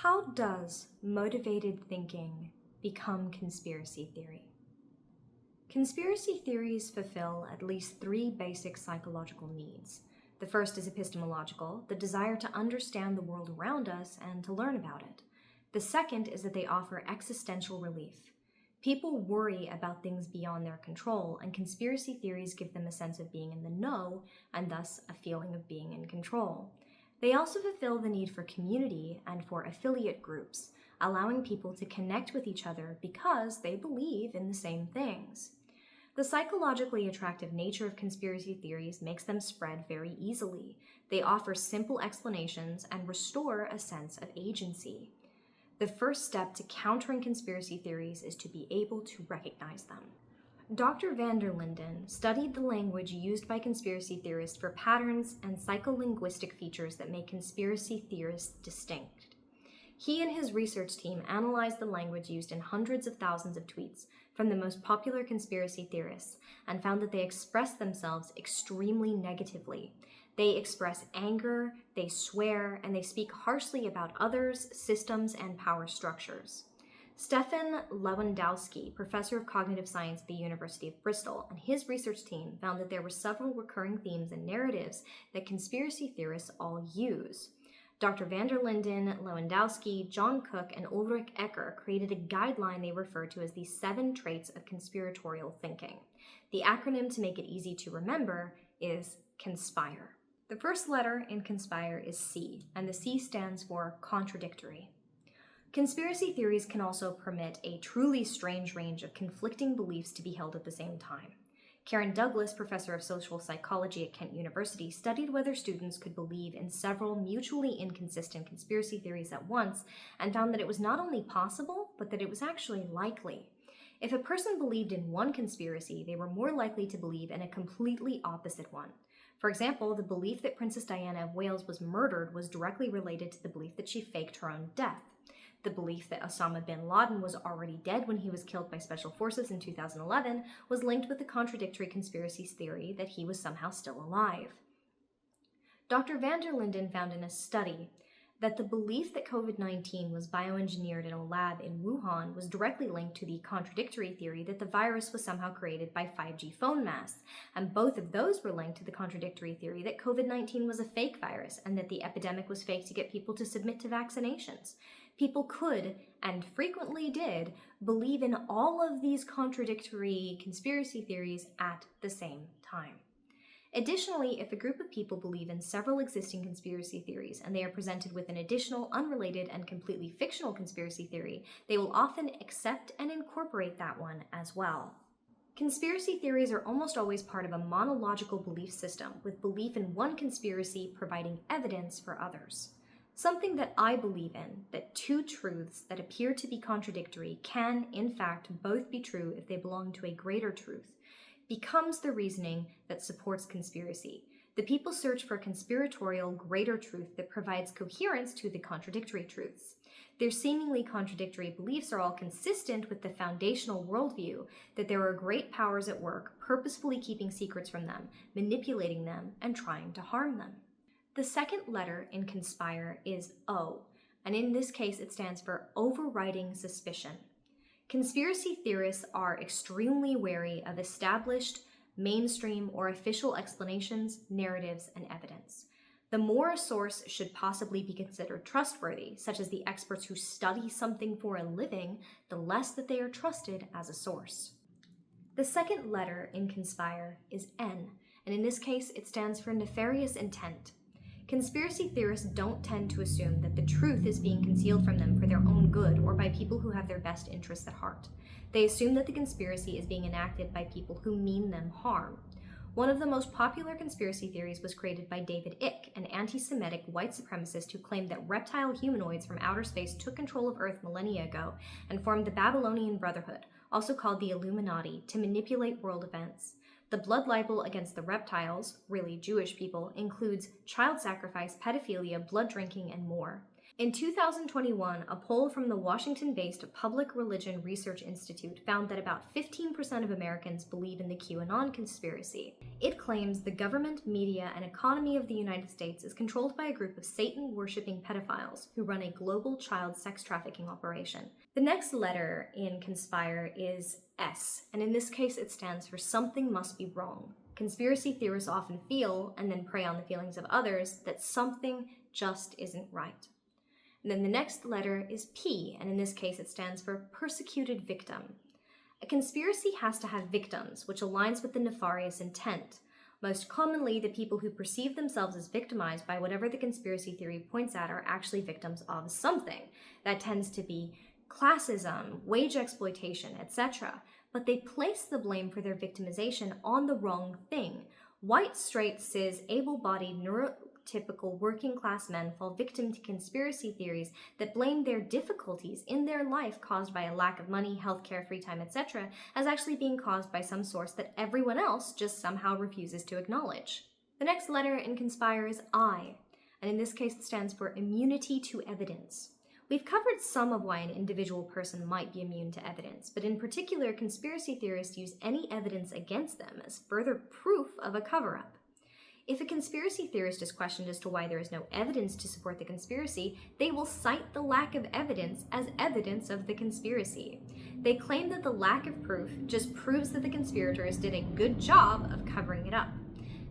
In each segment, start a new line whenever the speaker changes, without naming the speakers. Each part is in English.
How does motivated thinking become conspiracy theory? Conspiracy theories fulfill at least three basic psychological needs. The first is epistemological, the desire to understand the world around us and to learn about it. The second is that they offer existential relief. People worry about things beyond their control, and conspiracy theories give them a sense of being in the know, and thus a feeling of being in control. They also fulfill the need for community and for affiliate groups, allowing people to connect with each other because they believe in the same things. The psychologically attractive nature of conspiracy theories makes them spread very easily. They offer simple explanations and restore a sense of agency. The first step to countering conspiracy theories is to be able to recognize them. Dr. van der Linden studied the language used by conspiracy theorists for patterns and psycholinguistic features that make conspiracy theorists distinct. He and his research team analyzed the language used in hundreds of thousands of tweets from the most popular conspiracy theorists and found that they express themselves extremely negatively. They express anger, they swear, and they speak harshly about others, systems, and power structures. Stefan Lewandowski, professor of cognitive science at the University of Bristol, and his research team found that there were several recurring themes and narratives that conspiracy theorists all use. Dr. van der Linden, Lewandowski, John Cook, and Ulrich Ecker created a guideline they refer to as the 7 traits of conspiratorial thinking. The acronym to make it easy to remember is CONSPIRE. The first letter in CONSPIRE is C, and the C stands for contradictory. Conspiracy theories can also permit a truly strange range of conflicting beliefs to be held at the same time. Karen Douglas, professor of social psychology at Kent University, studied whether students could believe in several mutually inconsistent conspiracy theories at once and found that it was not only possible, but that it was actually likely. If a person believed in one conspiracy, they were more likely to believe in a completely opposite one. For example, the belief that Princess Diana of Wales was murdered was directly related to the belief that she faked her own death. The belief that Osama bin Laden was already dead when he was killed by special forces in 2011 was linked with the contradictory conspiracy theory that he was somehow still alive. Dr. van der Linden found in a study that the belief that COVID-19 was bioengineered in a lab in Wuhan was directly linked to the contradictory theory that the virus was somehow created by 5G phone masts, and both of those were linked to the contradictory theory that COVID-19 was a fake virus and that the epidemic was fake to get people to submit to vaccinations. People could, and frequently did, believe in all of these contradictory conspiracy theories at the same time. Additionally, if a group of people believe in several existing conspiracy theories and they are presented with an additional, unrelated, and completely fictional conspiracy theory, they will often accept and incorporate that one as well. Conspiracy theories are almost always part of a monological belief system, with belief in one conspiracy providing evidence for others. Something that I believe in, that two truths that appear to be contradictory can, in fact, both be true if they belong to a greater truth, becomes the reasoning that supports conspiracy. The people search for a conspiratorial greater truth that provides coherence to the contradictory truths. Their seemingly contradictory beliefs are all consistent with the foundational worldview that there are great powers at work, purposefully keeping secrets from them, manipulating them, and trying to harm them. The second letter in CONSPIRE is O, and in this case it stands for overriding suspicion. Conspiracy theorists are extremely wary of established, mainstream, or official explanations, narratives, and evidence. The more a source should possibly be considered trustworthy, such as the experts who study something for a living, the less that they are trusted as a source. The second letter in CONSPIRE is N, and in this case it stands for nefarious intent. Conspiracy theorists don't tend to assume that the truth is being concealed from them for their own good or by people who have their best interests at heart. They assume that the conspiracy is being enacted by people who mean them harm. One of the most popular conspiracy theories was created by David Icke, an anti-Semitic white supremacist who claimed that reptile humanoids from outer space took control of Earth millennia ago and formed the Babylonian Brotherhood, also called the Illuminati, to manipulate world events. The blood libel against the reptiles, really Jewish people, includes child sacrifice, pedophilia, blood drinking, and more. In 2021, a poll from the Washington-based Public Religion Research Institute found that about 15% of Americans believe in the QAnon conspiracy. It claims the government, media, and economy of the United States is controlled by a group of Satan-worshipping pedophiles who run a global child sex trafficking operation. The next letter in conspire is S, and in this case it stands for something must be wrong. Conspiracy theorists often feel, and then prey on the feelings of others, that something just isn't right. And then the next letter is P, and in this case it stands for persecuted victim. A conspiracy has to have victims, which aligns with the nefarious intent. Most commonly, the people who perceive themselves as victimized by whatever the conspiracy theory points at are actually victims of something. That tends to be classism, wage exploitation, etc. But they place the blame for their victimization on the wrong thing. White, straight, cis, able-bodied, neurotypical working-class men fall victim to conspiracy theories that blame their difficulties in their life caused by a lack of money, healthcare, free time, etc. as actually being caused by some source that everyone else just somehow refuses to acknowledge. The next letter in conspire is I, and in this case it stands for immunity to evidence. We've covered some of why an individual person might be immune to evidence, but in particular, conspiracy theorists use any evidence against them as further proof of a cover-up. If a conspiracy theorist is questioned as to why there is no evidence to support the conspiracy, they will cite the lack of evidence as evidence of the conspiracy. They claim that the lack of proof just proves that the conspirators did a good job of covering it up.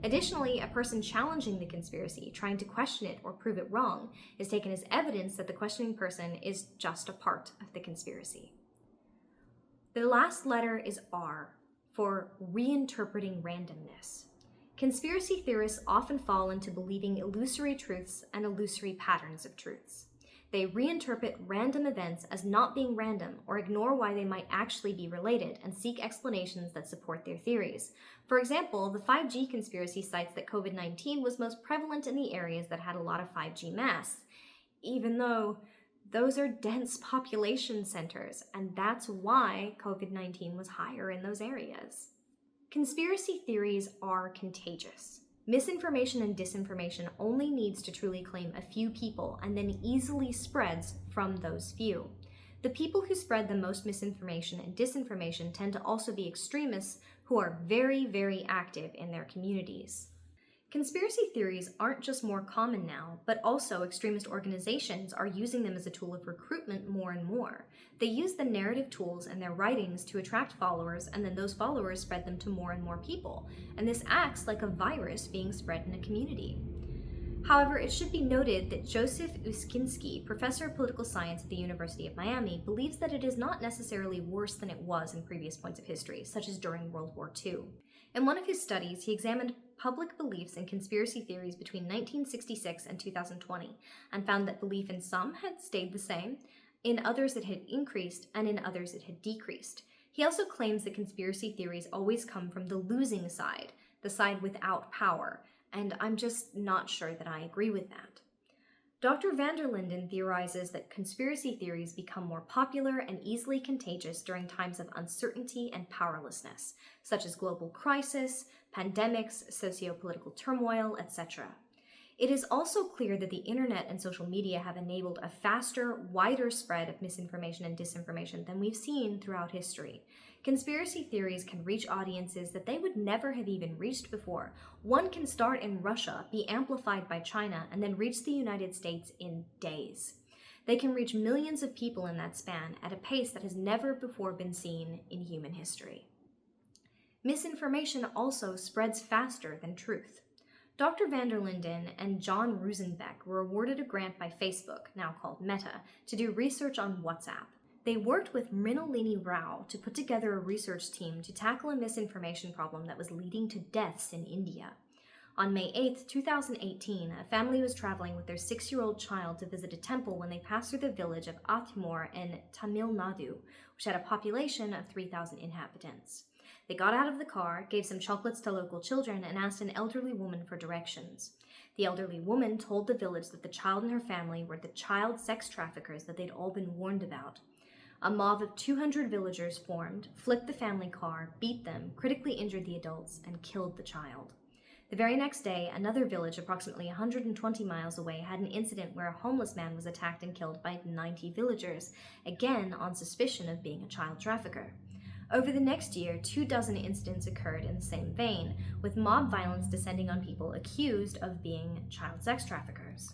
Additionally, a person challenging the conspiracy, trying to question it or prove it wrong, is taken as evidence that the questioning person is just a part of the conspiracy. The last letter is R, for reinterpreting randomness. Conspiracy theorists often fall into believing illusory truths and illusory patterns of truths. They reinterpret random events as not being random or ignore why they might actually be related and seek explanations that support their theories. For example, the 5G conspiracy cites that COVID-19 was most prevalent in the areas that had a lot of 5G masts, even though those are dense population centers, and that's why COVID-19 was higher in those areas. Conspiracy theories are contagious. Misinformation and disinformation only needs to truly claim a few people and then easily spreads from those few. The people who spread the most misinformation and disinformation tend to also be extremists who are very, very active in their communities. Conspiracy theories aren't just more common now, but also extremist organizations are using them as a tool of recruitment more and more. They use the narrative tools in their writings to attract followers, and then those followers spread them to more and more people. And this acts like a virus being spread in a community. However, it should be noted that Joseph Uskinski, professor of political science at the University of Miami, believes that it is not necessarily worse than it was in previous points of history, such as during World War II. In one of his studies, he examined public beliefs in conspiracy theories between 1966 and 2020, and found that belief in some had stayed the same, in others it had increased, and in others it had decreased. He also claims that conspiracy theories always come from the losing side, the side without power, and I'm just not sure that I agree with that. Dr. van der Linden theorizes that conspiracy theories become more popular and easily contagious during times of uncertainty and powerlessness, such as global crisis, pandemics, socio-political turmoil, etc. It is also clear that the internet and social media have enabled a faster, wider spread of misinformation and disinformation than we've seen throughout history. Conspiracy theories can reach audiences that they would never have even reached before. One can start in Russia, be amplified by China, and then reach the United States in days. They can reach millions of people in that span at a pace that has never before been seen in human history. Misinformation also spreads faster than truth. Dr. van der Linden and John Rosenbeck were awarded a grant by Facebook, now called Meta, to do research on WhatsApp. They worked with Mrinalini Rao to put together a research team to tackle a misinformation problem that was leading to deaths in India. On May 8, 2018, a family was traveling with their 6-year-old child to visit a temple when they passed through the village of Athmore in Tamil Nadu, which had a population of 3,000 inhabitants. They got out of the car, gave some chocolates to local children, and asked an elderly woman for directions. The elderly woman told the village that the child and her family were the child sex traffickers that they'd all been warned about. A mob of 200 villagers formed, flipped the family car, beat them, critically injured the adults, and killed the child. The very next day, another village approximately 120 miles away had an incident where a homeless man was attacked and killed by 90 villagers, again on suspicion of being a child trafficker. Over the next year, 24 incidents occurred in the same vein, with mob violence descending on people accused of being child sex traffickers.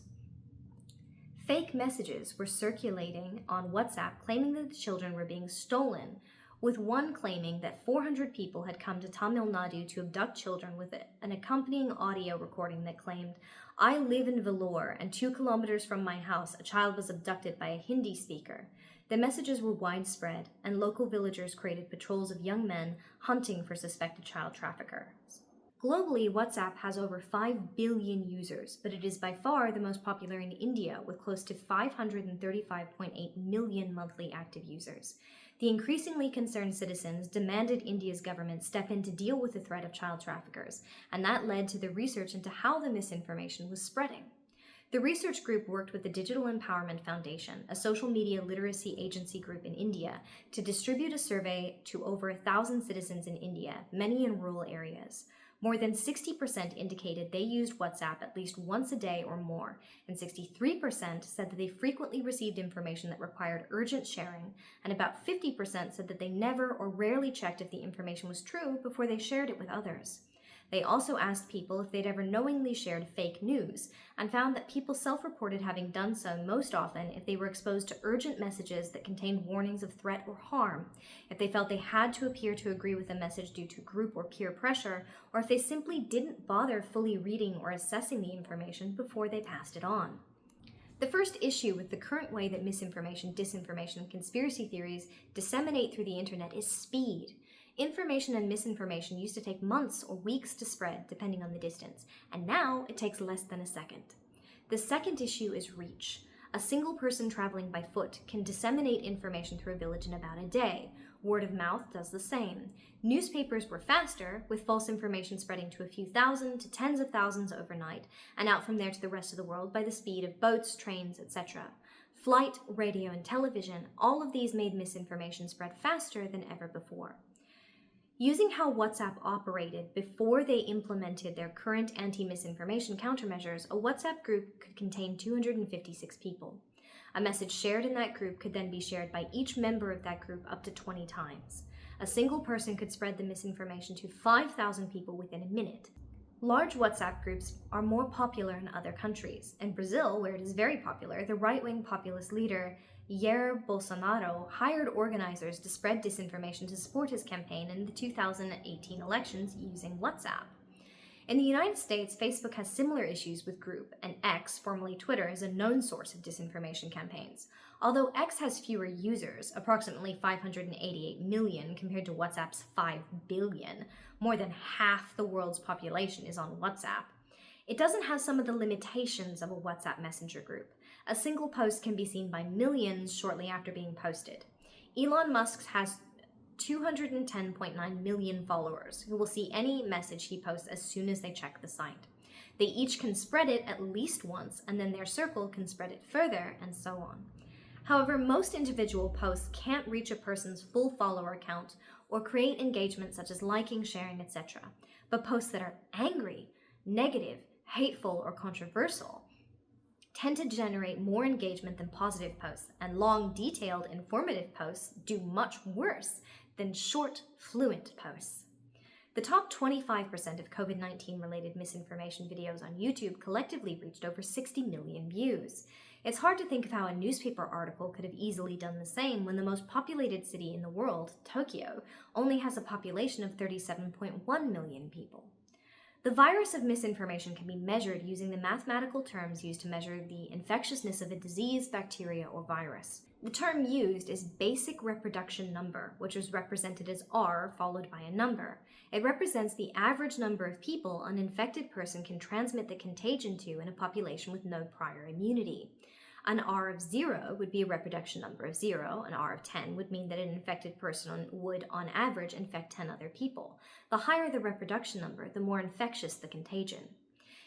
Fake messages were circulating on WhatsApp claiming that the children were being stolen, with one claiming that 400 people had come to Tamil Nadu to abduct children, with an accompanying audio recording that claimed, "I live in Vellore, and 2 kilometers from my house, a child was abducted by a Hindi speaker." The messages were widespread, and local villagers created patrols of young men hunting for suspected child traffickers. Globally, WhatsApp has over 5 billion users, but it is by far the most popular in India, with close to 535.8 million monthly active users. The increasingly concerned citizens demanded India's government step in to deal with the threat of child traffickers, and that led to the research into how the misinformation was spreading. The research group worked with the Digital Empowerment Foundation, a social media literacy agency group in India, to distribute a survey to over 1,000 citizens in India, many in rural areas. More than 60% indicated they used WhatsApp at least once a day or more, and 63% said that they frequently received information that required urgent sharing, and about 50% said that they never or rarely checked if the information was true before they shared it with others. They also asked people if they'd ever knowingly shared fake news, and found that people self-reported having done so most often if they were exposed to urgent messages that contained warnings of threat or harm, if they felt they had to appear to agree with a message due to group or peer pressure, or if they simply didn't bother fully reading or assessing the information before they passed it on. The first issue with the current way that misinformation, disinformation, and conspiracy theories disseminate through the internet is speed. Information and misinformation used to take months or weeks to spread, depending on the distance, and now it takes less than a second. The second issue is reach. A single person traveling by foot can disseminate information through a village in about a day. Word of mouth does the same. Newspapers were faster, with false information spreading to a few thousand to tens of thousands overnight, and out from there to the rest of the world by the speed of boats, trains, etc. Flight, radio, and television, all of these made misinformation spread faster than ever before. Using how WhatsApp operated before they implemented their current anti-misinformation countermeasures, a WhatsApp group could contain 256 people. A message shared in that group could then be shared by each member of that group up to 20 times. A single person could spread the misinformation to 5,000 people within a minute. Large WhatsApp groups are more popular in other countries. In Brazil, where it is very popular, the right-wing populist leader Jair Bolsonaro hired organizers to spread disinformation to support his campaign in the 2018 elections using WhatsApp. In the United States, Facebook has similar issues with group, and X, formerly Twitter, is a known source of disinformation campaigns. Although X has fewer users, approximately 588 million compared to WhatsApp's 5 billion, more than half the world's population is on WhatsApp, it doesn't have some of the limitations of a WhatsApp messenger group. A single post can be seen by millions shortly after being posted. Elon Musk has 210.9 million followers who will see any message he posts as soon as they check the site. They each can spread it at least once, and then their circle can spread it further, and so on. However, most individual posts can't reach a person's full follower count or create engagement such as liking, sharing, etc. But posts that are angry, negative, hateful, or controversial tend to generate more engagement than positive posts, and long, detailed, informative posts do much worse than short, fluent posts. The top 25% of COVID-19 related misinformation videos on YouTube collectively reached over 60 million views. It's hard to think of how a newspaper article could have easily done the same when the most populated city in the world, Tokyo, only has a population of 37.1 million people. The virus of misinformation can be measured using the mathematical terms used to measure the infectiousness of a disease, bacteria, or virus. The term used is basic reproduction number, which is represented as R followed by a number. It represents the average number of people an infected person can transmit the contagion to in a population with no prior immunity. An R of 0 would be a reproduction number of 0. An R of 10 would mean that an infected person would, on average, infect 10 other people. The higher the reproduction number, the more infectious the contagion.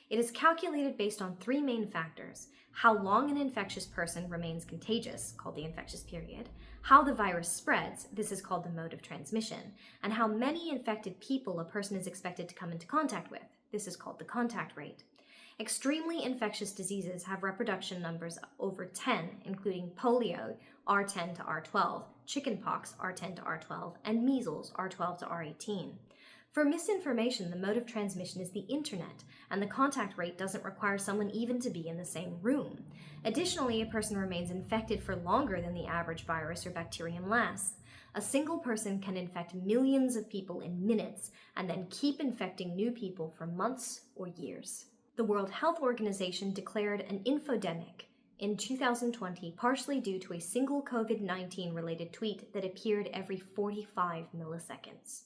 It is calculated based on 3 main factors: how long an infectious person remains contagious, called the infectious period, how the virus spreads, this is called the mode of transmission, and how many infected people a person is expected to come into contact with, This is called the contact rate. Extremely infectious diseases have reproduction numbers over 10, including polio, R10 to R12, chickenpox, R10 to R12, and measles, R12 to R18. For misinformation, the mode of transmission is the internet, and the contact rate doesn't require someone even to be in the same room. Additionally, a person remains infected for longer than the average virus or bacterium lasts. A single person can infect millions of people in minutes and then keep infecting new people for months or years. The World Health Organization declared an infodemic in 2020, partially due to a single COVID-19 related tweet that appeared every 45 milliseconds.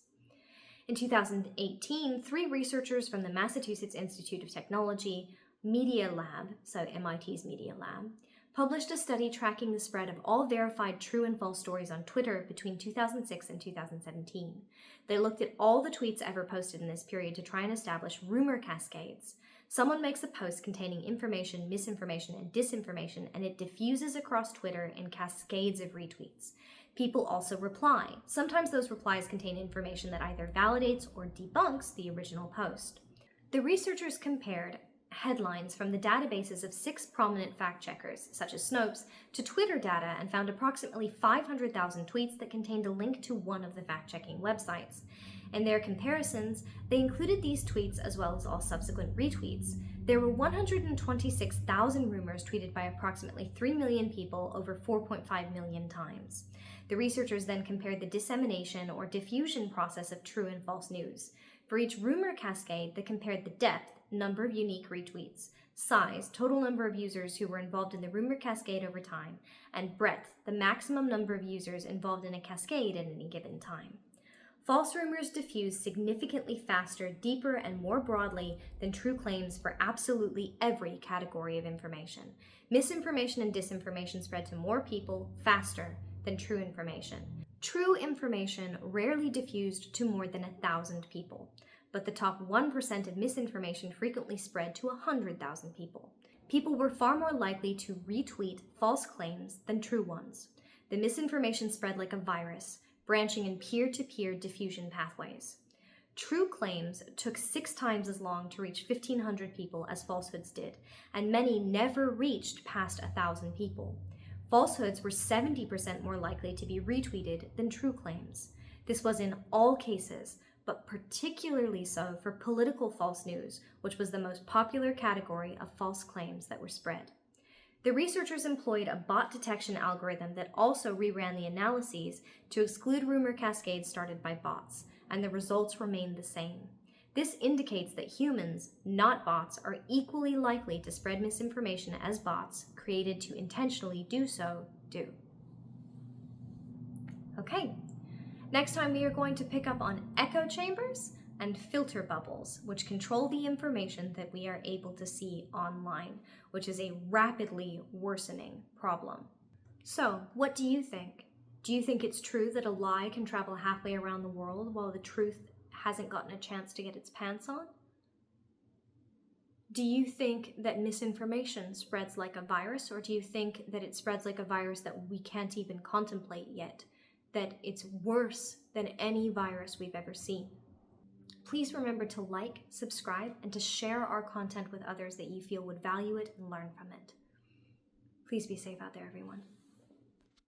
In 2018, 3 researchers from the Massachusetts Institute of Technology, Media Lab, so MIT's Media Lab, published a study tracking the spread of all verified true and false stories on Twitter between 2006 and 2017. They looked at all the tweets ever posted in this period to try and establish rumor cascades. Someone makes a post containing information, misinformation, and disinformation, and it diffuses across Twitter in cascades of retweets. People also reply. Sometimes those replies contain information that either validates or debunks the original post. The researchers compared headlines from the databases of 6 prominent fact-checkers, such as Snopes, to Twitter data and found approximately 500,000 tweets that contained a link to one of the fact-checking websites. In their comparisons, they included these tweets as well as all subsequent retweets. There were 126,000 rumors tweeted by approximately 3 million people over 4.5 million times. The researchers then compared the dissemination or diffusion process of true and false news. For each rumor cascade, they compared the depth, number of unique retweets, size, total number of users who were involved in the rumor cascade over time, and breadth, the maximum number of users involved in a cascade at any given time. False rumors diffuse significantly faster, deeper, and more broadly than true claims for absolutely every category of information. Misinformation and disinformation spread to more people faster than true information. True information rarely diffused to more than 1,000 people, but the top 1% of misinformation frequently spread to 100,000 people. People were far more likely to retweet false claims than true ones. The misinformation spread like a virus, branching in peer-to-peer diffusion pathways. True claims took 6 times as long to reach 1,500 people as falsehoods did, and many never reached past 1,000 people. Falsehoods were 70% more likely to be retweeted than true claims. This was in all cases, but particularly so for political false news, which was the most popular category of false claims that were spread. The researchers employed a bot detection algorithm that also reran the analyses to exclude rumor cascades started by bots, and the results remained the same. This indicates that humans, not bots, are equally likely to spread misinformation as bots, created to intentionally do so, do. Okay, next time we are going to pick up on echo chambers and filter bubbles, which control the information that we are able to see online, which is a rapidly worsening problem. So, what do you think? Do you think it's true that a lie can travel halfway around the world while the truth hasn't gotten a chance to get its pants on? Do you think that misinformation spreads like a virus, or do you think that it spreads like a virus that we can't even contemplate yet? That it's worse than any virus we've ever seen? Please remember to like, subscribe, and to share our content with others that you feel would value it and learn from it. Please be safe out there, everyone.